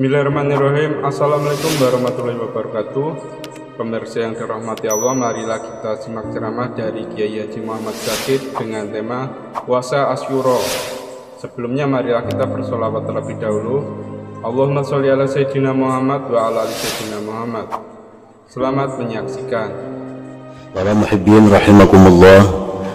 Bismillahirrahmanirrahim. Assalamualaikum warahmatullahi wabarakatuh. Pemirsa yang dirahmati Allah, marilah kita simak ceramah dari Kiai Haji Muhammad Syakid dengan tema Puasa Asyura. Sebelumnya marilah kita bersolawat terlebih dahulu. Allahumma sholli ala Sayyidina Muhammad wa ala ali Sayyidina Muhammad. Selamat menyaksikan. Para muhibbin rahimakumullah,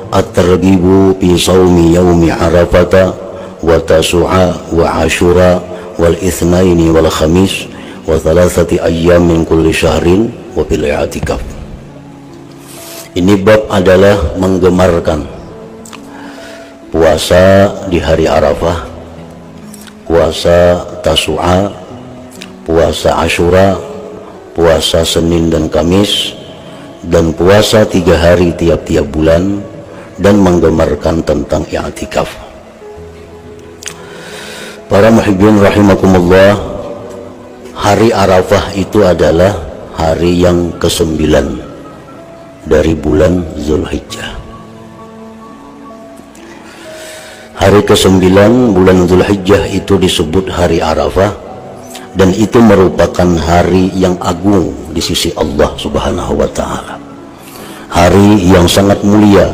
at-targhibu fi shaumi yaumi Arafata wa Tasu'a wa Asyura wal itsnaini wal khamis wa thalathati ayyam min kulli syahrin wa bil i'tikaf. Ini bab adalah menggemarkan puasa di hari Arafah, puasa Tasu'a, puasa Asyura, puasa Senin dan Kamis, dan puasa 3 hari tiap-tiap bulan, dan menggemarkan tentang i'tikaf. Para muhibbin rahimakumullah, hari Arafah itu adalah hari yang ke-9 dari bulan Zulhijjah. Hari ke-9 bulan Zulhijjah itu disebut hari Arafah, dan itu merupakan hari yang agung di sisi Allah Subhanahu wa ta'ala, hari yang sangat mulia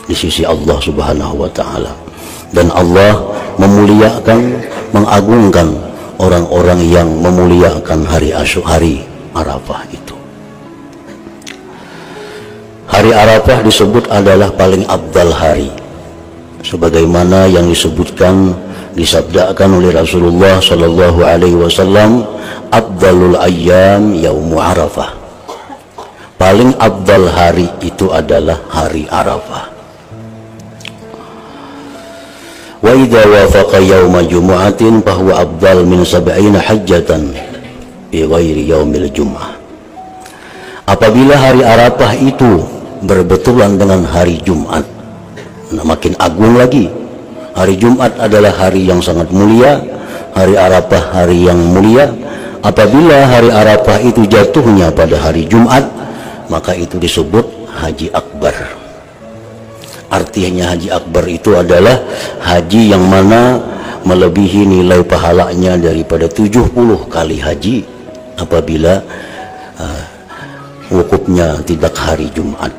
di sisi Allah Subhanahu wa ta'ala. Dan Allah memuliakan, mengagungkan orang-orang yang memuliakan hari Arafah itu. Hari Arafah disebut adalah paling afdal hari, sebagaimana yang disabdakan oleh Rasulullah sallallahu alaihi wasallam, afdalul ayyam yaumu Arafah. Paling afdal hari itu adalah hari Arafah. Wa idza wafaqa yauma jumu'atin fahuwa afdal min 70 hajjatan bi ghairi yaumil jum'ah. Apabila hari Arafah itu berbetulan dengan hari Jumat, makin agung lagi. Hari Jumat adalah hari yang sangat mulia, hari Arafah hari yang mulia. Apabila hari Arafah itu jatuhnya pada hari Jumat, maka itu disebut Haji Akbar. Artinya Haji Akbar itu adalah haji yang mana melebihi nilai pahalanya daripada 70 kali haji apabila wukufnya tidak hari Jumat.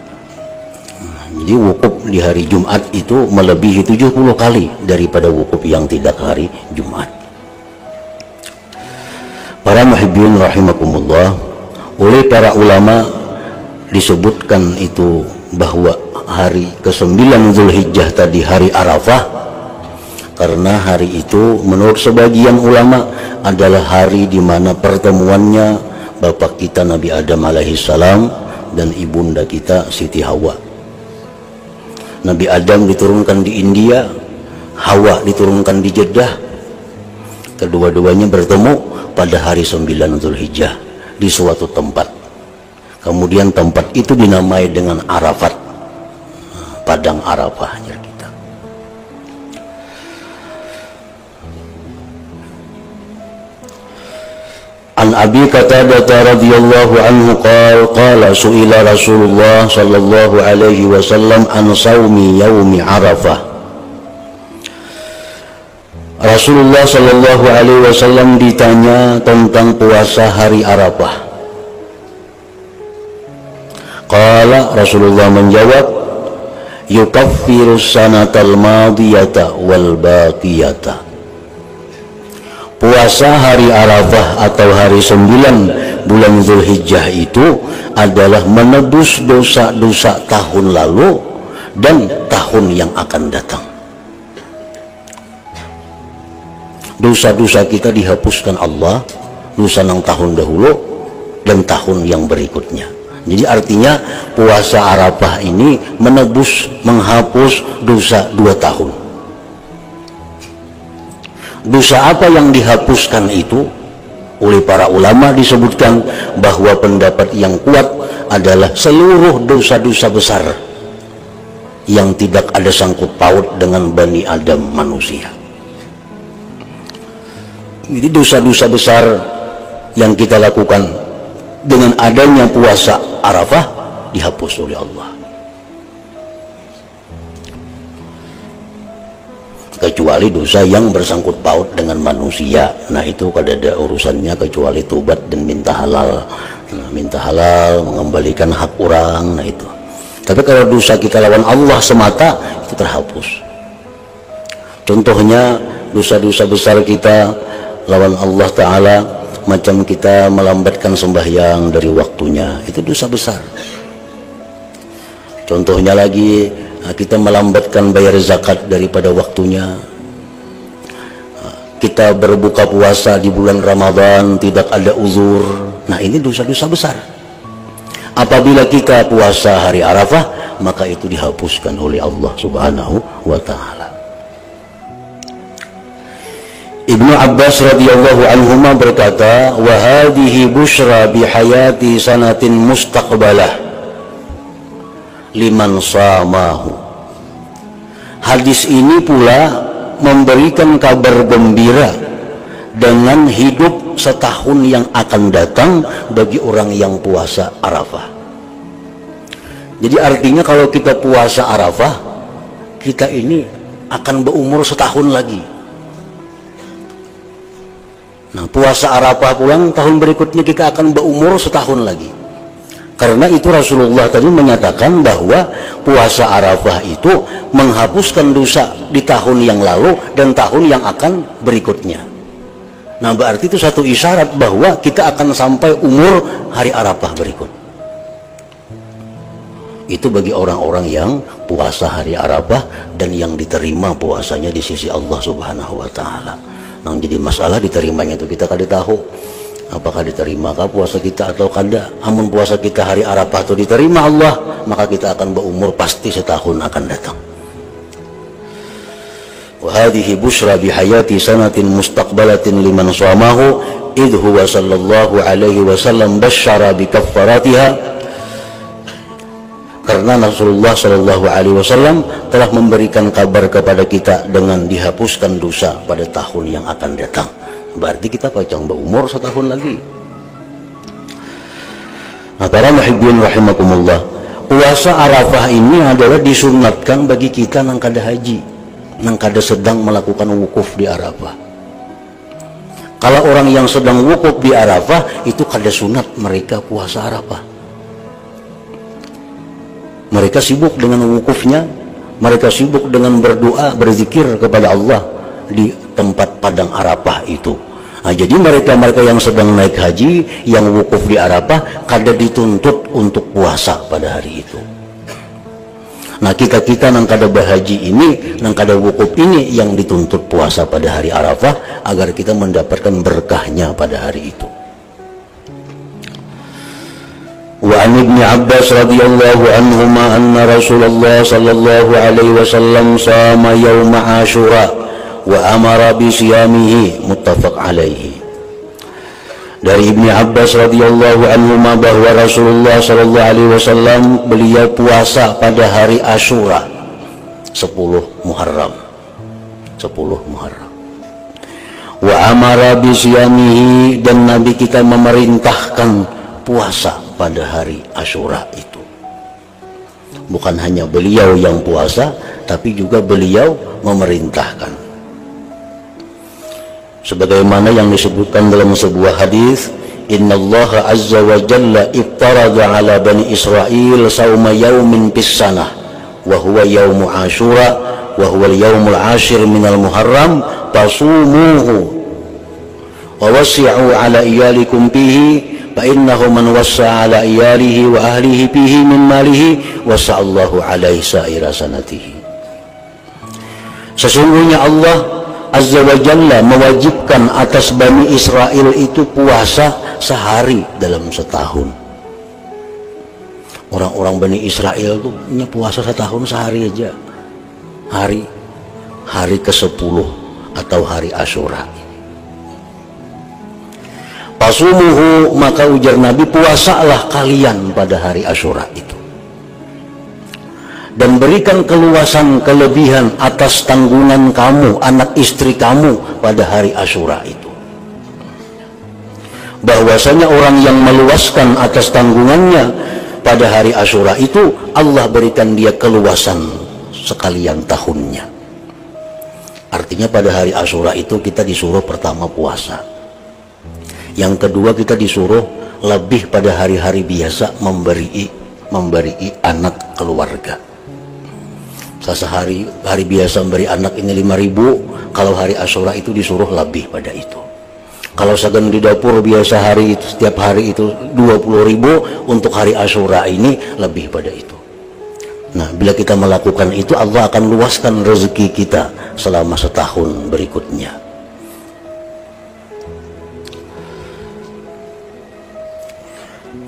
Jadi wukuf di hari Jumat itu melebihi 70 kali daripada wukuf yang tidak hari Jumat. Para muhibbin rahimakumullah, oleh para ulama disebutkan itu bahwa hari ke-9 Zulhijjah tadi hari Arafah, karena hari itu menurut sebagian ulama adalah hari di mana pertemuannya bapak kita Nabi Adam alaihissalam dan ibunda kita Siti Hawa. Nabi Adam diturunkan di India, Hawa diturunkan di Jeddah. Kedua-duanya bertemu pada hari 9 Zulhijjah di suatu tempat. Kemudian tempat itu dinamai dengan Arafat, padang Arafahnya kita. An Abi Qatadah radhiyallahu anhu qala su'ila Rasulullah sallallahu alaihi wasallam an shaumi yaumi Arafah. Rasulullah sallallahu alaihi wasallam ditanya tentang puasa hari Arafah. Qala, Rasulullah menjawab, yukaffiru sanatal madiyata wal baqiyata. Puasa hari Arafah atau hari 9 bulan Zulhijjah itu adalah menebus dosa-dosa tahun lalu dan tahun yang akan datang. Dosa-dosa kita dihapuskan Allah, dosa yang tahun dahulu dan tahun yang berikutnya. Jadi artinya puasa Arafah ini menebus, menghapus dosa 2 tahun. Dosa apa yang dihapuskan itu? Oleh para ulama disebutkan bahwa pendapat yang kuat adalah seluruh dosa-dosa besar yang tidak ada sangkut paut dengan Bani Adam manusia. Jadi dosa-dosa besar yang kita lakukan dengan adanya puasa Arafah dihapus oleh Allah. kecuali dosa yang bersangkut paut dengan manusia. Nah itu kada ada urusannya kecuali tobat dan minta halal. Nah, minta halal, mengembalikan hak orang. Nah itu. Tapi kalau dosa kita lawan Allah semata, itu terhapus. Contohnya dosa-dosa besar kita lawan Allah Ta'ala, macam kita melambatkan sembahyang dari waktunya, itu dosa besar. Contohnya lagi, kita melambatkan bayar zakat daripada waktunya. Kita berbuka puasa di bulan Ramadan tidak ada uzur. Nah ini dosa-dosa besar. Apabila kita puasa hari Arafah, maka itu dihapuskan oleh Allah Subhanahu wa Ta'ala. Ibnu Abbas radhiyallahu anhuma berkata, wa hadhihi busyra bi hayati sanatin mustaqbalah liman samahu. Hadis ini pula memberikan kabar gembira dengan hidup setahun yang akan datang bagi orang yang puasa Arafah. Jadi artinya kalau kita puasa Arafah, kita ini akan berumur setahun lagi. Nah, puasa Arafah pulang tahun berikutnya kita akan berumur setahun lagi. Karena itu Rasulullah tadi menyatakan bahwa puasa Arafah itu menghapuskan dosa di tahun yang lalu dan tahun yang akan berikutnya. Nah berarti itu satu isyarat bahwa kita akan sampai umur hari Arafah berikut. Itu bagi orang-orang yang puasa hari Arafah dan yang diterima puasanya di sisi Allah Subhanahu wa Ta'ala. Nah jadi masalah diterimanya itu kita kada tahu apakah diterimakah puasa kita atau kada. Amun puasa kita hari Arafah itu diterima Allah, maka kita akan berumur pasti setahun akan datang. Wa hadhihi busyra bi hayati sanatin mustaqbalatin liman shamahu idh huwa sallallahu alaihi wasallam basyara bi kaffaratiha. Karena Rasulullah sallallahu alaihi wasallam telah memberikan kabar kepada kita dengan dihapuskan dosa pada tahun yang akan datang. Berarti kita pacang berumur setahun lagi. Nah, para muhibbin rahimakumullah, puasa Arafah ini adalah disunatkan bagi kita nang kada haji, nang kada sedang melakukan wukuf di Arafah. Kalau orang yang sedang wukuf di Arafah itu kada sunat mereka puasa Arafah. Mereka sibuk dengan wukufnya, mereka sibuk dengan berdoa, berzikir kepada Allah di tempat padang Arafah itu. Nah, jadi mereka-mereka yang sedang naik haji, yang wukuf di Arafah, kada dituntut untuk puasa pada hari itu. Nah kita nang kada berhaji ini, nang kada wukuf ini yang dituntut puasa pada hari Arafah agar kita mendapatkan berkahnya pada hari itu. Wa an Ibnu Abbas radhiyallahu anhuma anna Rasulullah sallallahu alaihi wasallam shama yaum Asyura wa amara bi siyamihi, muttafaq alaihi. Dari Ibnu Abbas radhiyallahu anhuma bahwa Rasulullah sallallahu alaihi wasallam beliau puasa pada hari Asyura 10 Muharram. Wa amara bi siyamihi, dan Nabi kita memerintahkan puasa pada hari Asyura itu. Bukan hanya beliau yang puasa, tapi juga beliau memerintahkan. Sebagaimana yang disebutkan dalam sebuah hadis, innallaha azza wa jalla iftarada ala bani Israil sauma yaumin fis sanah wa huwa yaumu Asyura wa huwa al-yaumul ashir minal Muharram fasumuhu wa wasi'u ala iyalikum fihi fa innahu man wassa ala iyalihi wa ahlihi fihi min malihi wasa'allahu alaihi sa'ira sanatihi. Sesungguhnya Allah Azza wa Jalla mewajibkan atas Bani Israel itu puasa sehari dalam setahun. Orang-orang Bani Israel itu punya puasa setahun sehari aja. Hari ke-10 atau hari Asyura. Pasumuhu, maka ujar Nabi, puasalah kalian pada hari Asyura itu. Dan berikan keluasan kelebihan atas tanggungan kamu, anak istri kamu pada hari Asyura itu. Bahwasanya orang yang meluaskan atas tanggungannya pada hari Asyura itu, Allah berikan dia keluasan sekalian tahunnya. Artinya pada hari Asyura itu kita disuruh pertama puasa. Yang kedua kita disuruh lebih pada hari-hari biasa memberi anak keluarga. Sehari hari biasa memberi anak ini 5.000, kalau hari Asyura itu disuruh lebih pada itu. Kalau segan di dapur biasa hari itu setiap hari itu 20.000, untuk hari Asyura ini lebih pada itu. Nah, bila kita melakukan itu, Allah akan luaskan rezeki kita selama setahun berikutnya.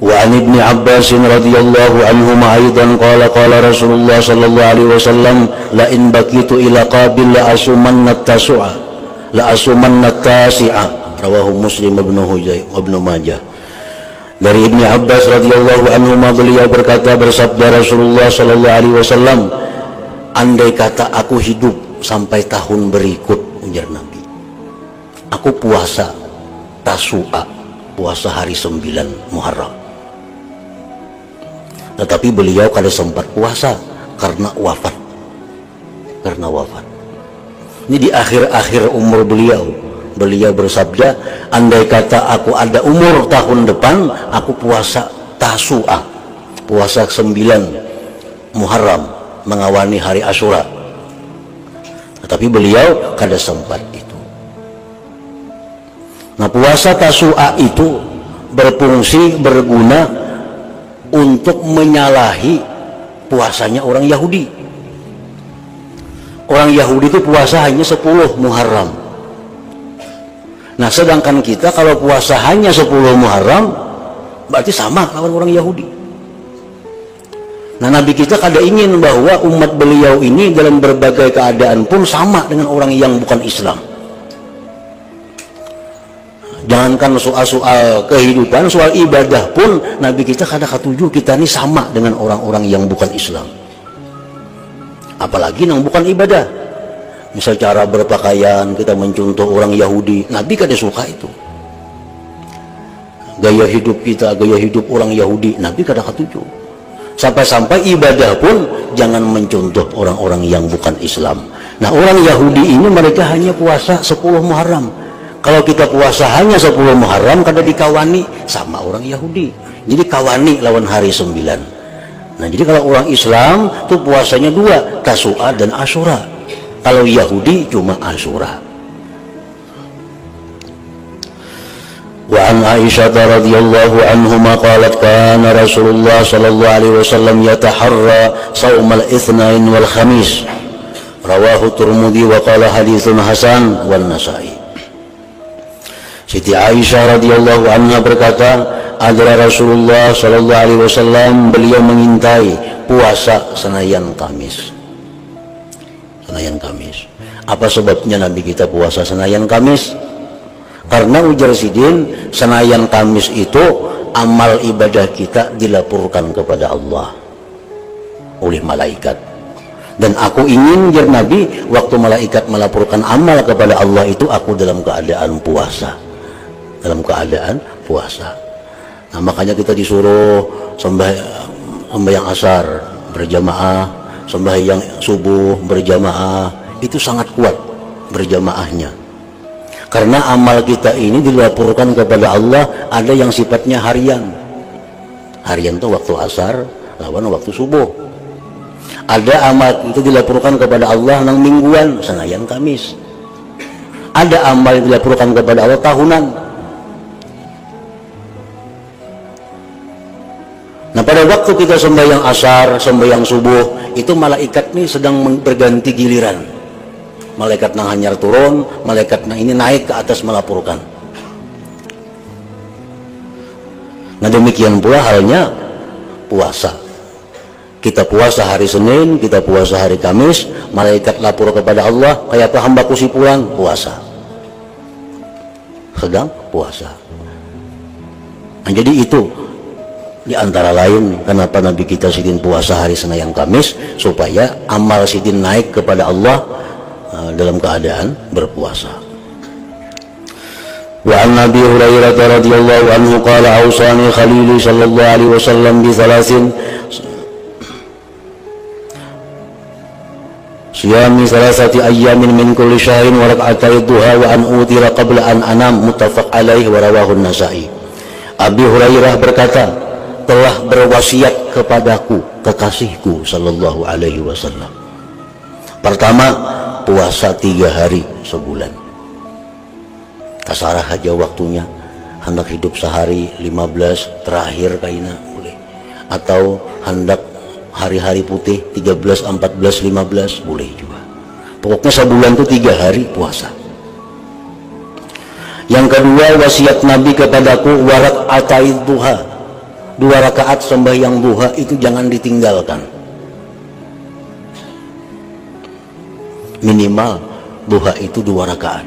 Wa an Ibnu Abbas radhiyallahu anhuma aidan qala qala Rasulullah sallallahu alaihi wasallam la in baqitu ila qabil la asumanna tasu'a la asumanna tasi'a, rawahu Muslim Ibnu Majah. Dari Ibnu Abbas radhiyallahu anhuma, beliau berkata, bersabda Rasulullah sallallahu alaihi wasallam, andai kata aku hidup sampai tahun berikut, ujar Nabi, aku puasa Tasu'a, puasa hari 9 Muharram. Tetapi beliau kada sempat puasa karena wafat. Ini di akhir-akhir umur beliau bersabda, andai kata aku ada umur tahun depan, aku puasa Tasu'a, puasa 9 Muharram, mengawani hari Asyura. Tetapi beliau kada sempat itu. Nah, puasa Tasu'a itu berguna untuk menyalahi puasanya orang Yahudi. Orang Yahudi itu puasa hanya 10 Muharram. Nah, sedangkan kita kalau puasa hanya 10 Muharram, berarti sama lawan orang Yahudi. Nah, Nabi kita kada ingin bahwa umat beliau ini dalam berbagai keadaan pun sama dengan orang yang bukan Islam. Jangankan soal kehidupan, soal ibadah pun Nabi kita kada ketujuh kita ini sama dengan orang-orang yang bukan Islam. Apalagi yang bukan ibadah. Misal cara berpakaian kita mencontoh orang Yahudi, Nabi kada suka itu. Gaya hidup kita, gaya hidup orang Yahudi, Nabi kada ketujuh. Sampai-sampai ibadah pun jangan mencontoh orang-orang yang bukan Islam. Nah, orang Yahudi ini mereka hanya puasa 10 Muharram. Kalau kita puasa hanya 10 Muharram, kada dikawani sama orang Yahudi. Jadi kawani lawan hari 9. Nah, jadi kalau orang Islam tuh puasanya 2, Tasu'a dan Asyura. Kalau Yahudi cuma Asyura. Wa an Aisyah radhiyallahu anhuma qalat kana Rasulullah sallallahu alaihi wasallam yataharra shaumal itsnain wal khamis. Rawahu Tirmidzi wa qala haditsun hasan wal Nasa'i. Siti Aisyah radhiyallahu anha berkata, adalah Rasulullah sallallahu alaihi wasallam, beliau mengintai puasa Senayan Kamis. Senayan Kamis. Apa sebabnya Nabi kita puasa Senayan Kamis? Karena ujar Sidin, Senayan Kamis itu amal ibadah kita dilaporkan kepada Allah oleh malaikat. Dan aku ingin, ujar Nabi, waktu malaikat melaporkan amal kepada Allah itu, aku dalam keadaan puasa. Dalam keadaan puasa. Nah, makanya kita disuruh sembahyang asar berjamaah, sembahyang subuh berjamaah. Itu sangat kuat berjamaahnya. Karena amal kita ini dilaporkan kepada Allah, ada yang sifatnya harian. Harian itu waktu asar lawan waktu subuh. Ada amal itu dilaporkan kepada Allah nang mingguan, Senayan Kamis. Ada amal yang dilaporkan kepada Allah tahunan. Nah, pada waktu kita sembahyang asar, sembahyang subuh, itu malaikat nih sedang berganti giliran. Malaikat nang hanyar turun, malaikat nang ini naik ke atas melaporkan. Nah, demikian pula halnya puasa. Kita puasa hari Senin, kita puasa hari Kamis, malaikat lapor kepada Allah, kayak apa hambaku si pulang puasa. Sedang puasa. Nah, jadi itu di antara lain kenapa Nabi kita sidin puasa hari Senin Kamis, supaya amal sidin naik kepada Allah dalam keadaan berpuasa. Wa an Nabi Hurairah radhiyallahu anhu qala ausani Khalili sallallahu alaihi wasallam bi thalathin siyami salasati ayyamin min kulli syahrin wa rak'atai duha wa an utira qabla an anam, muttafaq alaihi wa rawahu an-Nasa'i. Abi Hurairah berkata, telah berwasiat kepadaku kekasihku sallallahu alaihi wasallam. Pertama, puasa 3 hari sebulan. Kasarah aja waktunya, hendak hidup sehari 15 terakhir kaina boleh, atau hendak hari-hari putih 13, 14, 15 boleh juga. Pokoknya sebulan itu 3 hari puasa. Yang kedua, wasiat Nabi kepadaku warak atai duha, 2 rakaat sembahyang duha itu jangan ditinggalkan. Minimal duha itu 2 rakaat.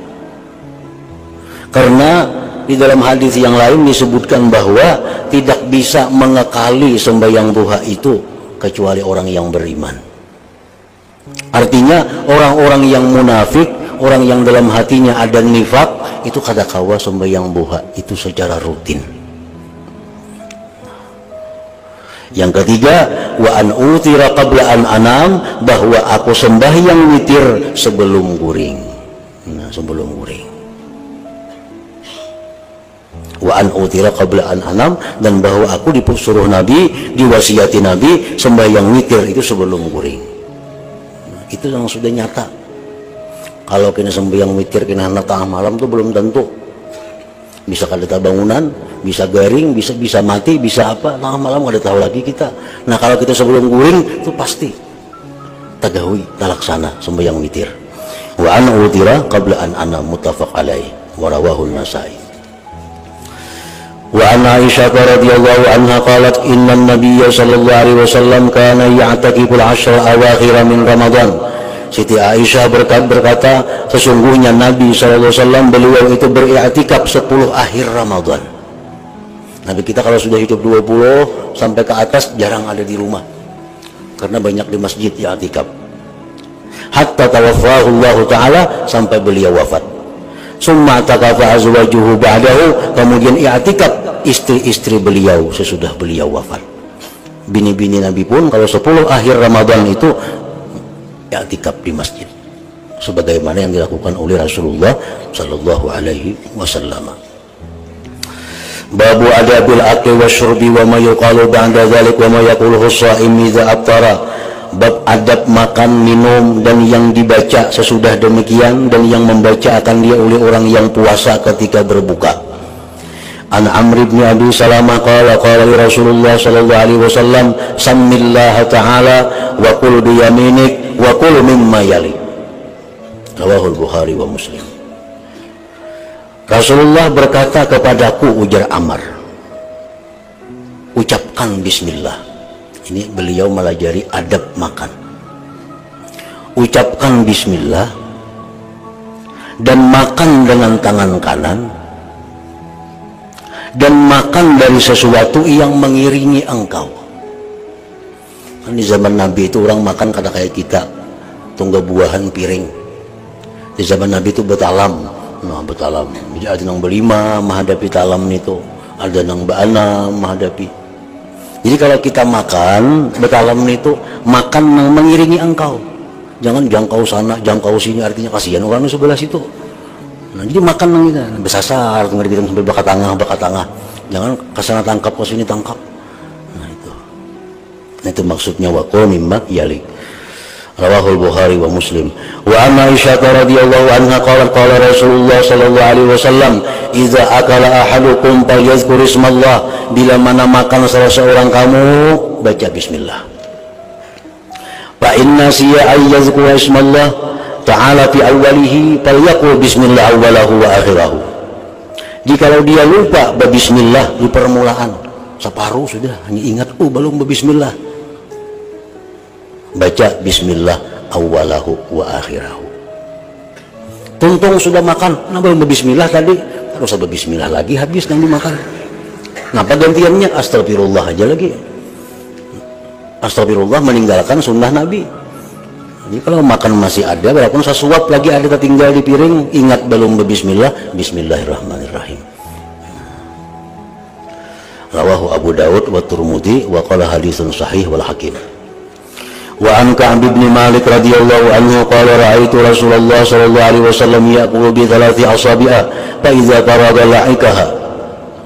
Karena di dalam hadis yang lain disebutkan bahwa tidak bisa mengekali sembahyang duha itu kecuali orang yang beriman. Artinya orang-orang yang munafik, orang yang dalam hatinya ada nifak, itu kadakawa sembahyang duha itu secara rutin. Yang ketiga, wa an utira qabla an anam, bahwa aku sembahyang witir sebelum guring. Nah, sebelum guring. Wa an utira qabla an anam, dan bahwa aku disuruh Nabi, diwasiati Nabi sembahyang witir itu sebelum guring. Nah, itu yang sudah nyata. Kalau kena sembahyang witir kena tengah malam tuh belum tentu. Bisa kada bangunan, bisa garing, bisa mati, bisa apa, tengah malam kada tahu lagi kita. Nah, kalau kita sebelum guring itu pasti tagawi talaksana sembahyang witir. Wa an utira qabla an anam, muttafaq alaihi wa rawahu an-Nasa'i. Wa an Aisyah radhiyallahu anha qalat inna an-nabiy sallallahu alaihi wasallam kana ya'takifu al-'ashra awakhir min Ramadan. Siti Aisyah berkata, sesungguhnya Nabi SAW beliau itu beriktikaf 10 akhir Ramadan. Nabi kita kalau sudah hidup 20 sampai ke atas jarang ada di rumah, karena banyak di masjid i'tikaf. Hatta tawaffahu Allah Ta'ala, sampai beliau wafat. Summa takafa azwajuhu ba'dahu, kemudian i'tikaf istri-istri beliau sesudah beliau wafat. Bini-bini Nabi pun kalau 10 akhir Ramadan itu i'tikaf di masjid, sebagaimana yang dilakukan oleh Rasulullah sallallahu alaihi wasallam. Babu adabil akli wasyurbi wa ma yuqalu ba'da dzalik wa ma yaquluhu shaim idza aftara. Bab adab makan, minum, dan yang dibaca sesudah demikian, dan yang membaca akan dia oleh orang yang puasa ketika berbuka. An Amr ibn Abi Salamah qala qala Rasulullah sallallahu alaihi wasallam sammillaha ta'ala wa qul bi yaminik wa qul mimma yali. Rawahul Bukhari wa Muslim. Rasulullah berkata kepadaku, ujar Amr, ucapkan bismillah. Ini beliau melajari adab makan. Ucapkan bismillah dan makan dengan tangan kanan, dan makan dari sesuatu yang mengiringi engkau. Kan di zaman Nabi itu orang makan kada kayak kita, tunggu buahan piring. Di zaman Nabi itu betalam. Nah, betalam. Jadi ada nang berlima menghadapi talam itu, ada nang beana menghadapi. Jadi kalau kita makan betalam itu, makan nang mengiringi engkau. Jangan jangkau sana, jangkau sini, artinya kasihan orang di sebelah situ. Nah, jadi makan nang kita besasar, tunggu kita sampai bakat tengah. Jangan kesana tangkap, ke sini tangkap. Nah itu maksudnya waqul mimma yalik. Rawahul Bukhari wa Muslim. Wa an Aisyah radhiyallahu anha qalat qala Rasulullah sallallahu alaihi wasallam, "Idza akala ahadukum falyadhkur ismallah." Bila mana makan salah seorang kamu, baca bismillah. Fa inna siya ayyadhkur ismallah ta'ala fi awwalihi falyaqul bismillah awwalahu wa akhirahu. Jikalau dia lupa berbismillah di permulaan, separuh sudah hanya ingat belum berbismillah, baca bismillah awwalahu wa akhirahu. Tuntung sudah makan, nah belum berbismillah tadi, harus berbismillah lagi, habis yang dimakan. Kenapa gantiannya astagfirullah aja lagi? Astagfirullah meninggalkan sunnah Nabi. Jadi kalau makan masih ada, walaupun sesuap lagi ada tertinggal di piring, ingat belum berbismillah, bismillahirrahmanirrahim. Rawahu Abu Daud wa Tirmidzi wa qala haditsun sahih wal Hakim. Wa an Ka'b bin Malik radhiyallahu anhu qala ra'aitu Rasulullah sallallahu alaihi wasallam ya'kulu bi thalathi asabi'a fa idza farada la'ikaha.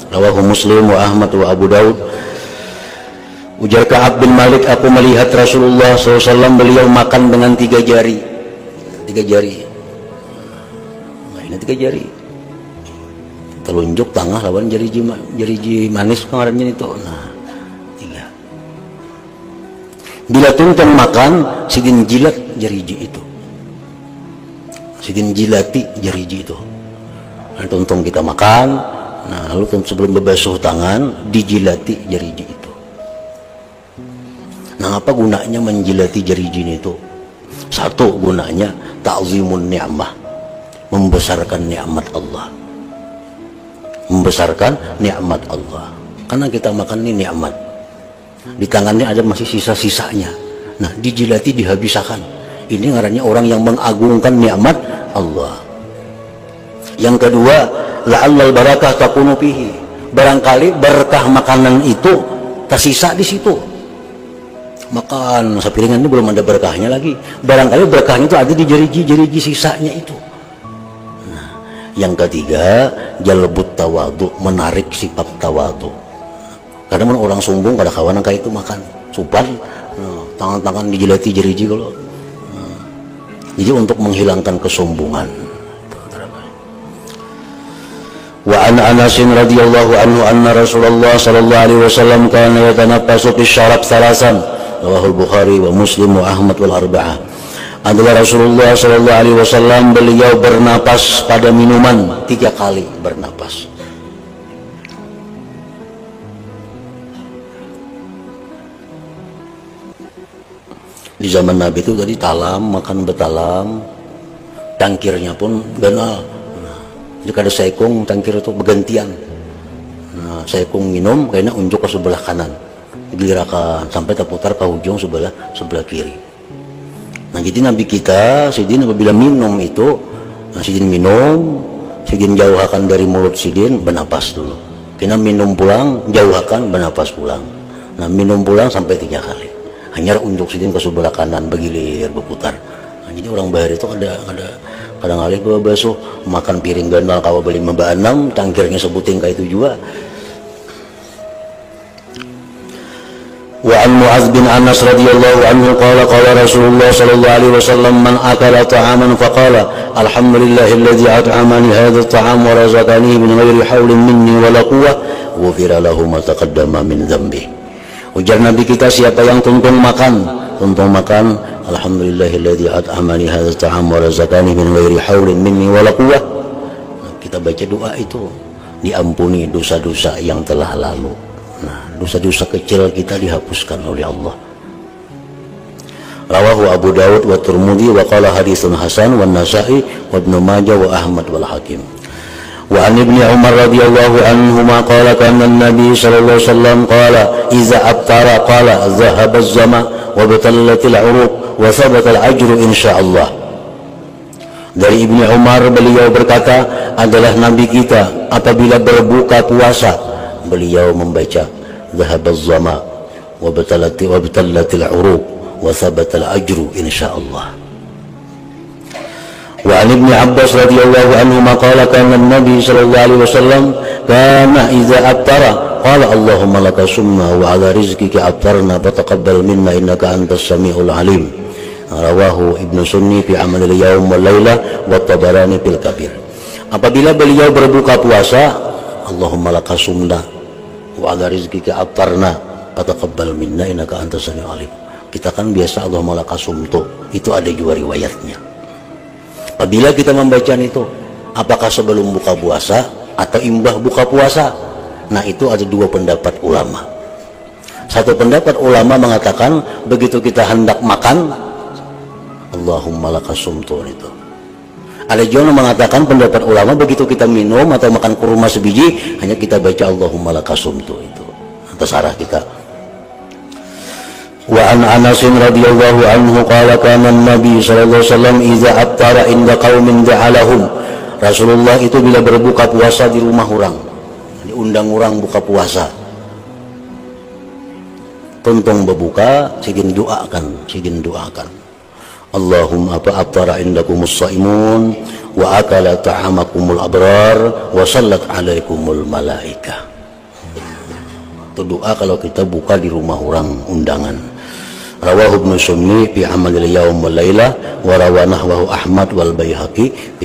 Rawahu Muslim wa Ahmad wa Abu Daud. Ujar Ka'ab bin Malik, aku melihat Rasulullah SAW beliau makan dengan 3 jari. 3 jari. Nah, ini 3 jari. Telunjuk tengah lawan jari manis pengarannya itu. Nah, 3. Bila tuntun makan, sidin jilat jari itu. Sidin jilati jari itu. Nah, tuntun kita makan, nah lalu sebelum membasuh tangan dijilati jari itu. Nah, apa gunanya menjilati jari jin itu? Satu gunanya ta'zimun ni'mah, membesarkan nikmat Allah. Membesarkan nikmat Allah. Karena kita makan ini nikmat. Di tangannya ada masih sisa-sisanya. Nah, dijilati dihabiskan. Ini ngarannya orang yang mengagungkan nikmat Allah. Yang kedua, la'allal barakah takunu fihi. Barangkali berkah makanan itu tersisa di situ. Makan sepiringan ini belum ada berkahnya lagi. Barangkali berkahnya itu ada di jari-jari sisanya itu. Nah, yang ketiga, jalbut tawadu, menarik sifat tawadu. Kadang orang sombong pada kawan kayak itu makan supan, tangan-tangan dijilati jari-jari kalau. Jadi untuk menghilangkan kesombongan. Wa an Anas radhiyallahu anhu anna Rasulullah sallallahu alaihi wasallam kana yatanaffasu fi syarab salasan. Rawahul Bukhari wa Muslim wa Ahmad wal Arba'ah. Adalah Rasulullah sallallahu alaihi wasallam beliau bernapas pada minuman 3 kali bernapas. Di zaman Nabi itu tadi talam, makan betalam, tangkirnya pun ganal. Jadi kada saikung tangkir itu bergantian. Nah, saikung minum kayaknya unjuk ke sebelah kanan. Giliran sampai terputar ke ujung sebelah kiri. Nah, jadi Nabi kita sidin apabila minum itu, nah, sidin minum, sidin jauhkan dari mulut sidin, bernapas dulu. Kena minum pulang, jauhkan, bernapas pulang. Nah, minum pulang sampai 3 kali. Hanya unjuk sidin ke sebelah kanan, bergilir, berputar. Nah, jadi orang bahar itu ada kadang kali bawa basuh, makan piring ganal kawa beli 6, tangkirnya sebutin kayak itu juga. Wa an Mu'adz bin Anas radhiyallahu anhu qala qala Rasulullah sallallahu alaihi wasallam man akala ta'aman faqala alhamdulillahilladzi at'amani hadha at-ta'am wa razaqani min ghairi haulin minni wa la quwwah ghufira lahu ma taqaddama min dhanbi. Ujar Nabi kita, siapa yang tuntun makan alhamdulillahilladzi at'amani hadha at-ta'am wa razaqani min ghairi haulin minni wa la quwwah. Kita baca doa itu, diampuni dosa-dosa yang telah lalu. Nah, dosa-dosa kecil kita dihapuskan oleh Allah. Rawahu Abu Daud wa Tirmidzi wa qala haditsun hasan wa Nasa'i wa Ibnu Majah wa Ahmad wal Hakim. Wa an Ibnu Umar radhiyallahu anhuma qala kana an-nabi sallallahu alaihi wasallam qala idza aftara qala dhahaba az-zama wa batallatil 'uruq wa thabata al-ajru insyaallah. Dari Ibnu Umar beliau berkata, adalah nabi kita apabila berbuka puasa beliau membaca dhahabaz zama wa batallatil uruq wa thabatal ajru insyaallah. Wa an Ibnu Abbas radhiyallahu anhu qala kana an-nabi sallallahu alaihi wasallam kana idza aftara qala Allahumma laka summa wa ala rizqika aftarna fataqabbal minna innaka antas samiul alim. Rawahu Ibnu Sunni fi amal al-yaum wal laila wa Tabarani fil kabir. Apabila beliau berbuka puasa, Allahumma laka sumna wa ala rizqika aftarna fataqabbal minna innaka antas samiul alim. Kita kan biasa Allahumma laka sumtu, itu ada juga riwayatnya. Apabila kita membaca itu, apakah sebelum buka puasa atau imbah buka puasa? Nah, itu ada 2 pendapat ulama. Satu pendapat ulama mengatakan begitu kita hendak makan, Allahumma laka sumtu itu. Ada juga yang mengatakan pendapat ulama begitu kita minum atau makan kurma sebiji, hanya kita baca Allahumma laka sumtu itu. Terserah kita. Wa an Anas radhiyallahu anhu qala kana an-nabi sallallahu alaihi wasallam idza aftara inda qaumin ja'alahum. Rasulullah itu bila berbuka puasa di rumah orang, diundang orang buka puasa. tontong berbuka sigin doakan Allahumma fa'aftara indakumus saimun wa akala ta'amakumul abrar wa sallat alaikumul malaika. Itu doa kalau kita buka di rumah orang undangan. Rawahu Ibnu Sunni fi amalil yaum wal laila wa rawanah wa Ahmad wal Baihaqi